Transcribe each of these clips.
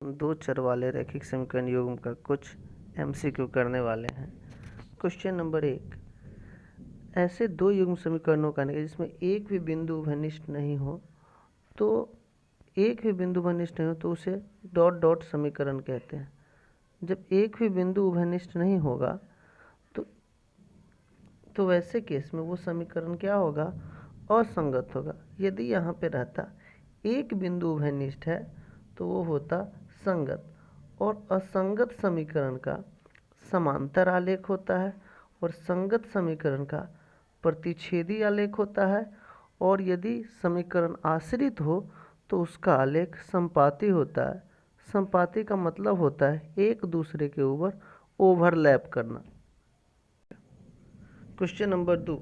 दो चर वाले रैखिक समीकरण युग्म का कुछ एमसीक्यू करने वाले हैं। क्वेश्चन नंबर 1, ऐसे दो युग्म समीकरणों का निकाय जिसमें एक भी बिंदु घनिष्ठ नहीं हो तो उसे डॉट डॉट समीकरण कहते हैं। जब एक भी बिंदु उभयनिष्ठ नहीं होगा तो वैसे केस में वो समीकरण क्या होगा? असंगत होगा। यदि यहाँ पे रहता एक बिंदु उभयनिष्ठ है तो वो होता संगत, और असंगत समीकरण का समांतर आलेख होता है और संगत समीकरण का प्रतिच्छेदी आलेख होता है, और यदि समीकरण आश्रित हो तो उसका आलेख संपाती होता है। संपाती का मतलब होता है एक दूसरे के ऊपर ओवरलैप करना। क्वेश्चन नंबर 2,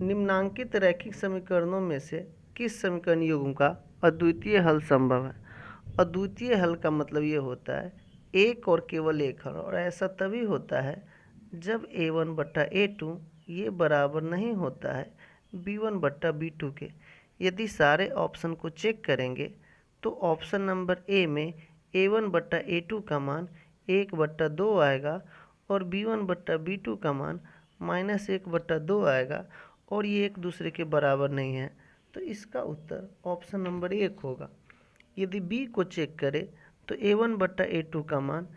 निम्नांकित रैखिक समीकरणों में से किस समीकरण युग्म का अद्वितीय हल संभव है? अद्वितीय हल का मतलब ये होता है एक और केवल एक हल, और ऐसा तभी होता है जब a1/a2 ये बराबर नहीं होता है b1/b2 के। यदि सारे ऑप्शन को चेक करेंगे तो ऑप्शन नंबर ए में a1/a2 का मान 1/2 आएगा और b1/b2 का मान -1/2 आएगा, और ये एक दूसरे के बराबर नहीं है, तो इसका उत्तर ऑप्शन नंबर 1 होगा। यदि b को चेक करें तो a1/a2 का मान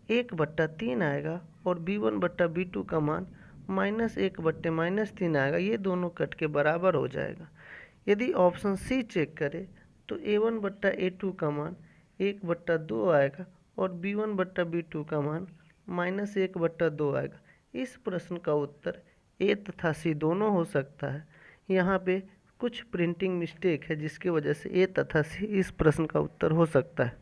1/3 आएगा और b1/b2 का मान -1/-3 आएगा, ये दोनों कट के बराबर हो जाएगा। यदि ऑप्शन सी चेक करें तो a1/a2 का मान 1/2 आएगा और b1/b2 का मान -1/2 आएगा। इस प्रश्न का उत्तर ए तथा सी दोनों हो सकता है। यहाँ पे कुछ प्रिंटिंग मिस्टेक है जिसकी वजह से ए तथा सी इस प्रश्न का उत्तर हो सकता है।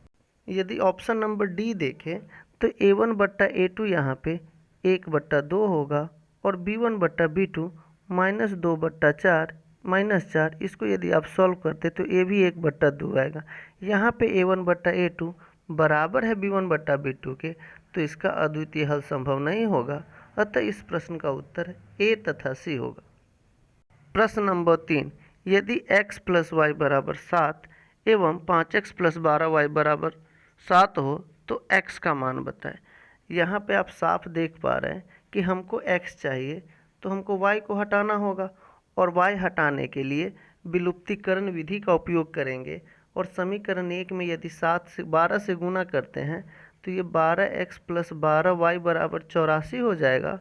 यदि ऑप्शन नंबर डी देखें तो a1/a2 यहाँ पे 1/2 होगा और b1/b2 -4, इसको यदि आप सॉल्व करते तो ये भी 1/2 आएगा। यहाँ पे a1/a2 बराबर है b1/b2 के, तो इसका अद्वितीय हल संभव नहीं होगा। अतः इस प्रश्न का उत्तर ए तथा सी होगा। प्रश्न नंबर 3, यदि x + y = 7 एवं 5x + 12y = 7 हो तो x का मान बताएं। यहाँ पे आप साफ देख पा रहे हैं कि हमको x चाहिए तो हमको y को हटाना होगा, और y हटाने के लिए विलुप्तीकरण विधि का उपयोग करेंगे, और समीकरण 1 में यदि 12 से गुना करते हैं तो ये 12x + 12y = 84 हो जाएगा,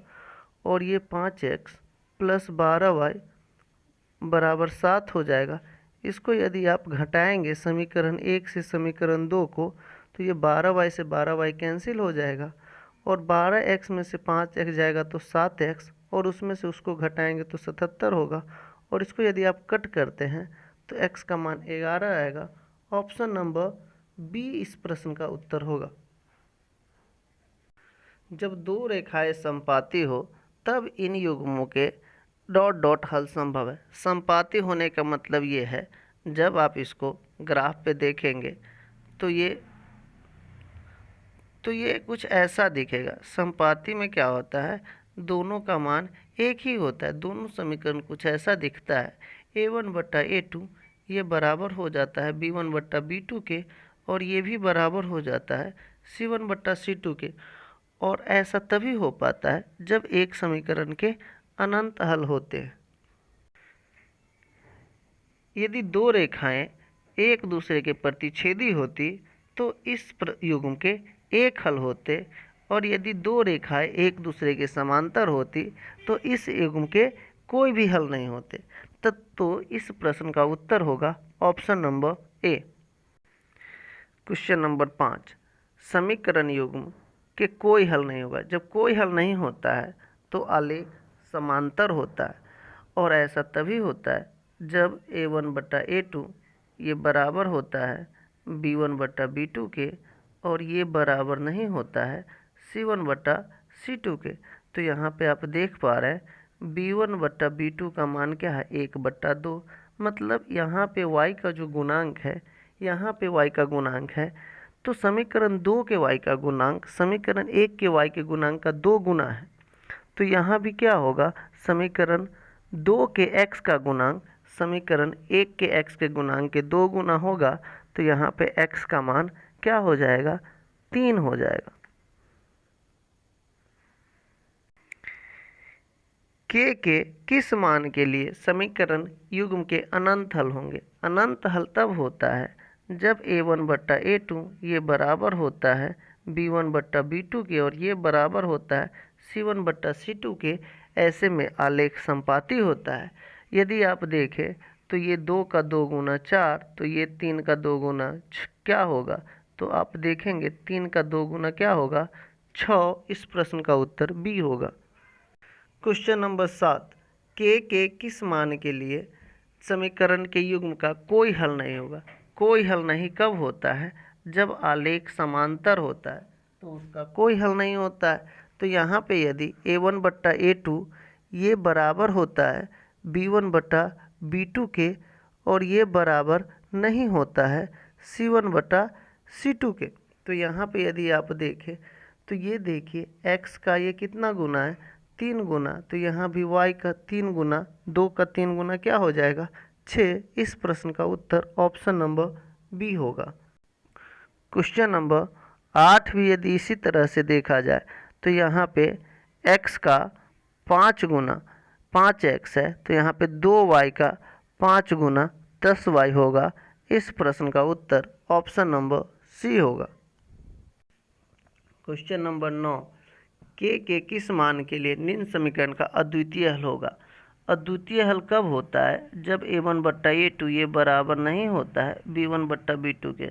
और ये 5x + 12y = 7 हो जाएगा। इसको यदि आप घटाएंगे समीकरण 1 से समीकरण 2 को तो ये 12y से 12y कैंसिल हो जाएगा, और 12x में से 5x जाएगा तो 7x, और उसमें से उसको घटाएंगे तो 77 होगा, और इसको यदि आप कट करते हैं तो x का मान 11 आएगा। ऑप्शन नंबर बी इस प्रश्न का उत्तर होगा। जब दो रेखाएं संपाती हो तब इन युग्मों के डॉट डॉट हल संभव है। संपाती होने का मतलब ये है जब आप इसको ग्राफ पे देखेंगे तो ये कुछ ऐसा दिखेगा। संपाती में क्या होता है, दोनों का मान एक ही होता है, दोनों समीकरण कुछ ऐसा दिखता है। a1/a2 ये बराबर हो जाता है b1/b2 के, और ये भी बराबर हो जाता है c1/c2 के, और ऐसा तभी हो पाता है जब एक समीकरण के अनंत हल होते हैं। यदि दो रेखाएं एक दूसरे के प्रतिच्छेदी होती तो इस युग्म के एक हल होते, और यदि दो रेखाएं एक दूसरे के समांतर होती तो इस युग्म के कोई भी हल नहीं होते। तो इस प्रश्न का उत्तर होगा option number A. Question number 5, समीकरण युग्म के कोई हल नहीं होगा। जब कोई हल नहीं होता है तो आलेख समांतर होता है, और ऐसा तभी होता है जब a1/a2 ये बराबर होता है b1/b2 के, और ये बराबर नहीं होता है c1/c2 के। तो यहाँ पे आप देख पा रहे हैं b1/b2 का मान क्या है, 1/2, मतलब यहाँ पे y का जो गुणांक है, यहाँ पे y का गुणांक है, तो समीकरण 2 के y का गुणांक समीकरण 1 के y के गुणांक का 2 गुना है। तो यहाँ भी क्या होगा, समीकरण 2 के x का गुणांक समीकरण 1 के x के गुणांक के 2 गुना होगा, तो यहाँ पे x का मान क्या हो जाएगा, 3 हो जाएगा। के किस मान के लिए समीकरण युग्म के अनंत हल होंगे। अनंत हल तब होता है जब a1 बट्टा a2 ये बराबर होता है b1 बट्टा b2 के और ये बराबर होता है c1 बट्टा c2 के। ऐसे में आलेख संपाती होता है। यदि आप देखें तो ये 2 का 2 गुना 4, तो ये 3 का 2 गुना क्या होगा, तो आप देखेंगे 3 का 2 गुना क्या होगा, 6। इस प्रश्न का उत्तर बी होगा। क्वेश्चन नंबर 7, के किस मान के लिए समीकरण के युग्म का कोई हल नहीं होगा। कोई हल नहीं कब होता है, जब आलेख समांतर होता है तो उसका कोई हल नहीं होता है। तो यहाँ पे यदि a1 बट्टा a2 ये बराबर होता है b1 बट्टा b2 के और ये बराबर नहीं होता है c1 बट्टा c2 के, तो यहाँ पे यदि आप देखें तो ये देखिए x का ये कितना गुना है, 3 गुना, तो यहाँ भी y का 3 गुना, 2 का 3 गुना क्या हो जाएगा, 6। इस प्रश्न का उत्तर ऑप्शन नंबर बी होगा। क्वेश्चन नंबर 8 भी यदि इसी तरह से देखा जाए तो यहाँ पे x का 5 गुना 5x है, तो यहाँ पे 2y का 5 गुना 10y होगा। इस प्रश्न का उत्तर ऑप्शन नंबर सी होगा। क्वेश्चन नंबर 9, के किस मान के लिए निम्न समीकरण का अद्वितीय हल होगा। अद्वितीय हल कब होता है, जब a1 बट्टा a2 ये बराबर नहीं होता है b1 बट्टा b2 के।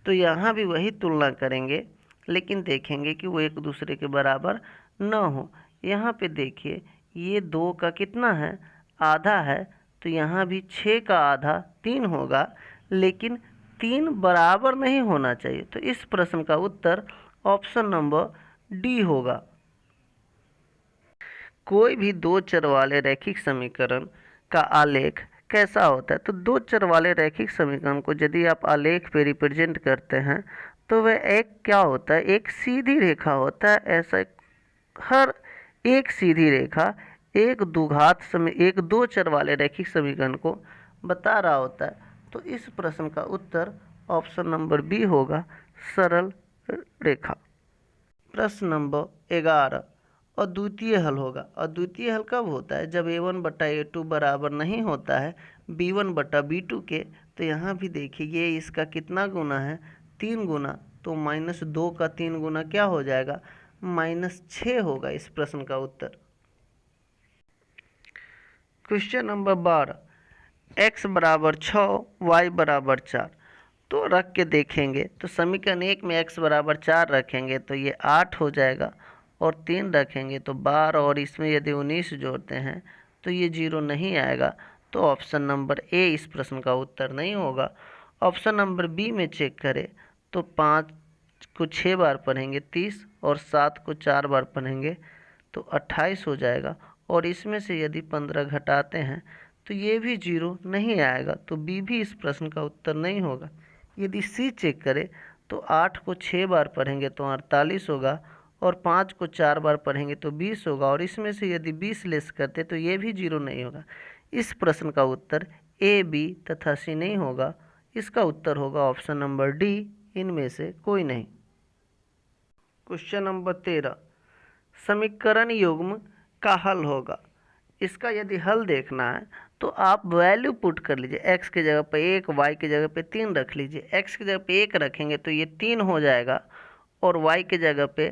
तो यहाँ भी वही तुलना करेंगे लेकिन देखेंगे कि वो एक दूसरे के बराबर न हो। यहाँ पे देखिए ये 2 का कितना है, आधा है, तो यहाँ भी 6 का आधा 3 होगा, लेकिन 3 बराबर नहीं होना चाहिए। तो इस प्रश्न का उत्तर ऑप्शन नंबर डी होगा। कोई भी दो चर वाले रैखिक समीकरण का आलेख कैसा होता है। तो दो चर वाले रैखिक समीकरण को यदि आप आलेख पे रिप्रेजेंट करते हैं तो वह एक क्या होता है, एक सीधी रेखा होता है। ऐसा हर एक सीधी रेखा एक एक दो चर वाले रैखिक समीकरण को बता रहा होता है। तो इस प्रश्न का उत्तर ऑप्शन नंबर बी होगा, सरल रेखा। प्रश्न नंबर 11, अद्वितीय हल होगा। अद्वितीय हल कब होता है, जब a1 बट्टा a2 बराबर नहीं होता है b1 बट्टा b2 के। तो यहाँ भी देखिए ये इसका कितना गुना है, 3 गुना, तो -2 का 3 गुना क्या हो जाएगा, -6 होगा इस प्रश्न का उत्तर। क्वेश्चन नंबर 12, x बराबर 6 y बराबर 4। तो रख के देखेंगे तो समीकरण 1 में x बराबर 4 रखेंगे तो ये 8 हो जाएगा, और 3 रखेंगे तो 12, और इसमें यदि 19 जोड़ते हैं तो ये 0 नहीं आएगा। तो ऑप्शन नंबर ए इस प्रश्न का उत्तर नहीं होगा। ऑप्शन नंबर बी में चेक करें तो 5 को 6 बार पढ़ेंगे 30, और 7 को 4 बार पढ़ेंगे तो 28 हो जाएगा, और इसमें से यदि 15 घटाते हैं तो ये भी 0 नहीं आएगा। तो बी भी इस प्रश्न का उत्तर नहीं होगा। यदि सी चेक करें तो 8 को 6 बार पढ़ेंगे तो 48 होगा, और 5 को 4 बार पढ़ेंगे तो 20 होगा, और इसमें से यदि 20 लेस करते तो ये भी 0 नहीं होगा। इस प्रश्न का उत्तर ए, बी तथा सी नहीं होगा। इसका उत्तर होगा ऑप्शन नंबर डी, इनमें से कोई नहीं। क्वेश्चन नंबर 13, समीकरण युग्म का हल होगा। इसका यदि हल देखना है तो आप वैल्यू पुट कर लीजिए। x की जगह पे 1, y की जगह पे 3 रख लीजिए। x की जगह पे 1 रखेंगे तो ये 3 हो जाएगा, और y की जगह पे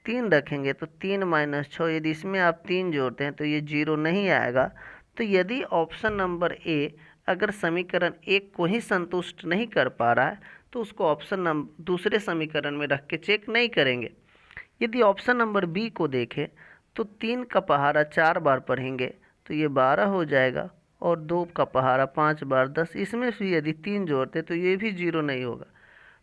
3 रखेंगे तो 3 - 6, यदि इसमें आप 3 जोड़ते हैं तो ये 0 नहीं आएगा। तो यदि ऑप्शन नंबर ए अगर समीकरण 1 को ही संतुष्ट नहीं कर पा रहा है तो उसको ऑप्शन नंबर दूसरे समीकरण में रख के चेक नहीं करेंगे। यदि ऑप्शन नंबर बी को देखें तो 3 का पहाड़ा 4 बार पढ़ेंगे तो ये 12 हो जाएगा, और 2 का पहाड़ा 5 बार 10, इसमें से यदि 3 जोड़ते तो ये भी 0 नहीं होगा।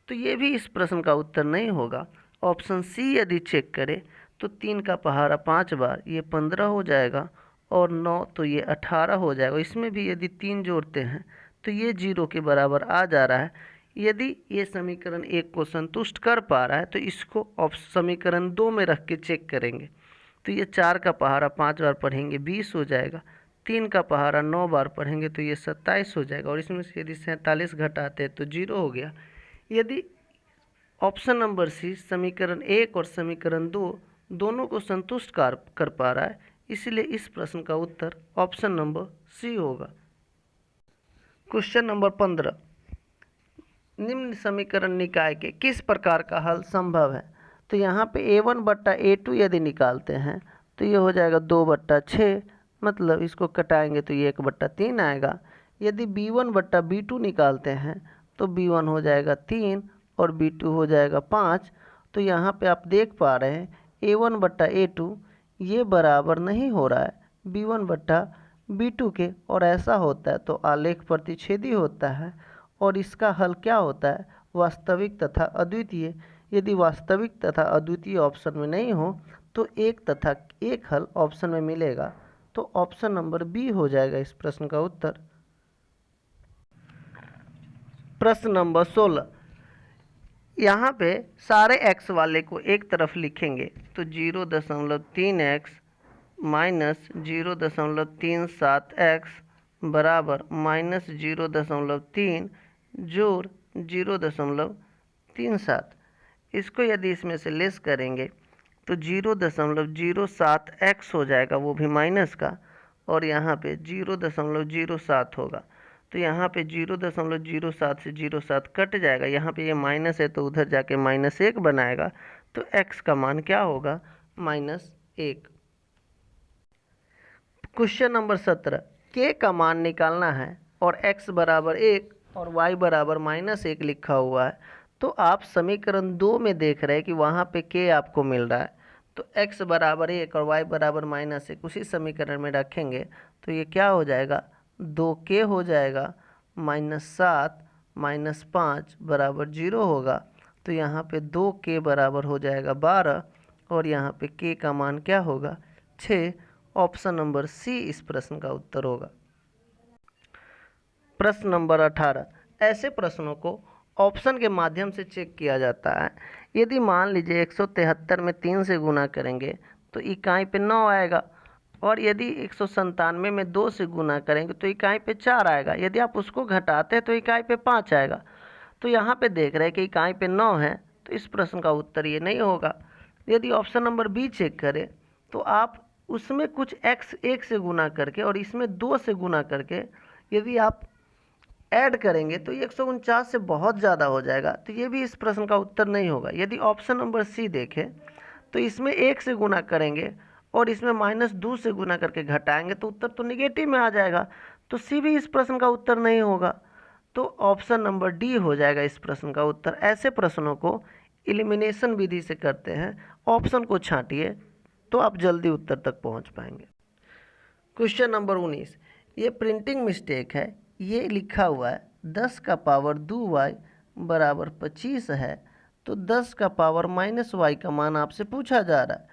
तो ये भी इस प्रश्न का उत्तर नहीं होगा। ऑप्शन सी यदि चेक करें तो 3 का पहाड़ा 5 बार ये 15 हो जाएगा, और 9 तो ये 18 हो जाएगा। इसमें भी यदि 3 जोड़ते हैं तो ये 0 के बराबर आ जा रहा है। यदि ये समीकरण 1 को संतुष्ट कर पा रहा है तो इसको समीकरण 2 में रख के चेक करेंगे। तो ये 4 का पहाड़ा 5 बार पढ़ेंगे 20 हो जाएगा, 3 का पहाड़ा 9 बार पढ़ेंगे तो ये 27 हो जाएगा, और इसमें से यदि 47 घटाते हैं तो 0 हो गया। यदि ऑप्शन नंबर सी समीकरण 1 और समीकरण 2 दोनों को संतुष्ट कर पा रहा है, इसलिए इस प्रश्न का उत्तर ऑप्शन नंबर सी होगा। क्वेश्चन नंबर 15, निम्न समीकरण निकाय के किस प्रकार का हल संभव है। तो यहाँ पे a1 बट्टा a2 यदि निकालते हैं तो ये हो जाएगा 2 बट्टा 6, मतलब इसको कटाएंगे तो ये 1 बट्टा 3 आएगा। यदि b1 बट्टा b2 निकालते हैं तो b1 हो जाएगा 3 और b2 हो जाएगा 5। तो यहाँ पे आप देख पा रहे हैं a1 बट्टा a2 ये बराबर नहीं हो रहा है b1 बट्टा b2 के, और ऐसा होता है तो आलेख प्रतिच्छेदी होता है और इसका हल क्या होता है, वास्तविक तथा अद्वितीय। यदि वास्तविक तथा अद्वितीय ऑप्शन में नहीं हो तो एक तथा एक हल ऑप्शन में मिलेगा, तो ऑप्शन नंबर बी हो जाएगा इस प्रश्न का उत्तर। प्रश्न नंबर 16, यहाँ पे सारे x वाले को एक तरफ लिखेंगे तो 0.3x माइनस 0.37x बराबर माइनस 0.3 जोड़ 0.37। इसको यदि इसमें से लेस करेंगे तो 0.07x हो जाएगा, वो भी माइनस का, और यहाँ पे 0.07 होगा। तो यहाँ पे 0.07 से 0.7 कट जाएगा, यहाँ पे ये माइनस है तो उधर जाके -1 बनाएगा, तो x का मान क्या होगा, -1। क्वेश्चन नंबर 17, k का मान निकालना है और x बराबर 1 और y बराबर -1 लिखा हुआ है। तो आप समीकरण 2 में देख रहे हैं कि वहाँ पे k आपको मिल रहा है, तो x बराबर 1 और y बराबर -1 उसी समीकरण में रखेंगे तो ये क्या हो जाएगा, 2k हो जाएगा, -7 -5 बराबर 0 होगा। तो यहाँ पे 2k बराबर हो जाएगा 12 और यहाँ पे k का मान क्या होगा, 6। ऑप्शन नंबर सी इस प्रश्न का उत्तर होगा। प्रश्न नंबर 18, ऐसे प्रश्नों को ऑप्शन के माध्यम से चेक किया जाता है। यदि मान लीजिए 173 में 3 से गुना करेंगे तो इकाई पे 9 आएगा, और यदि 197 में 2 से गुना करेंगे तो इकाई पे 4 आएगा। यदि आप उसको घटाते हैं तो इकाई पे 5 आएगा। तो यहाँ पे देख रहे हैं कि इकाई पे 9 है, तो इस प्रश्न का उत्तर ये नहीं होगा। यदि ऑप्शन नंबर बी चेक करें तो आप उसमें कुछ x 1 से गुना करके और इसमें 2 से गुना करके यदि आप ऐड करेंगे तो ये 149 से बहुत ज़्यादा हो जाएगा, तो ये भी इस प्रश्न का उत्तर नहीं होगा। यदि ऑप्शन नंबर सी देखें तो इसमें 1 से गुना करेंगे और इसमें -2 से गुना करके घटाएंगे तो उत्तर तो निगेटिव में आ जाएगा, तो सी भी इस प्रश्न का उत्तर नहीं होगा। तो ऑप्शन नंबर डी हो जाएगा इस प्रश्न का उत्तर। ऐसे प्रश्नों को एलिमिनेशन विधि से करते हैं, ऑप्शन को छांटिए तो आप जल्दी उत्तर तक पहुंच पाएंगे। क्वेश्चन नंबर 19, ये प्रिंटिंग मिस्टेक है। ये लिखा हुआ है 10 का पावर 2y बराबर 25 है, तो 10 का पावर -y का मान आपसे पूछा जा रहा है।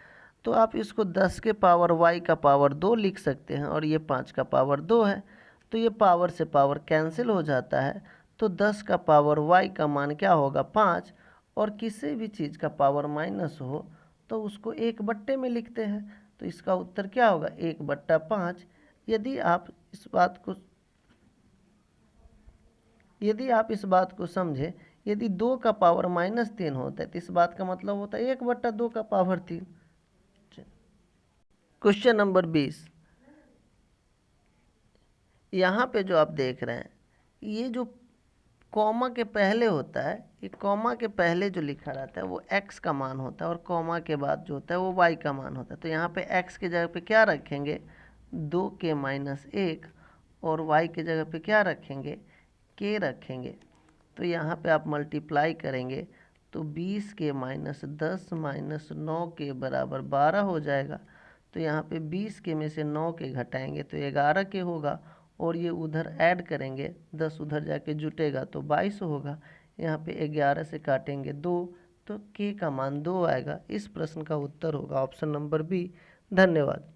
तो आप इसको 10 के पावर y का पावर 2 लिख सकते हैं और ये 5 का पावर 2 है, तो ये पावर से पावर कैंसिल हो जाता है। तो 10 का पावर y का मान क्या होगा, 5, और किसी भी चीज़ का पावर माइनस हो तो उसको 1 बट्टे में लिखते हैं, तो इसका उत्तर क्या होगा, 1/5। यदि आप इस बात को समझें, यदि 2 का पावर -3 होता है तो इस बात का मतलब होता है 1/2 का पावर 3। क्वेश्चन नंबर 20, यहाँ पे जो आप देख रहे हैं ये जो कॉमा के पहले होता है, ये कॉमा के पहले जो लिखा रहता है वो x का मान होता है और कॉमा के बाद जो होता है वो y का मान होता है। तो यहाँ पे x के जगह पे क्या रखेंगे, 2k - 1, और y के जगह पे क्या रखेंगे, k रखेंगे। तो यहाँ पे आप मल्टीप्लाई करेंगे तो 20k - 10 - 9 बराबर 12 हो जाएगा। तो यहाँ पे 20 में से 9 घटाएंगे तो 11 होगा, और ये उधर ऐड करेंगे 10 उधर जाके जुटेगा तो 22 होगा। यहाँ पे 11 से काटेंगे 2 तो k का मान 2 आएगा। इस प्रश्न का उत्तर होगा ऑप्शन नंबर बी। धन्यवाद।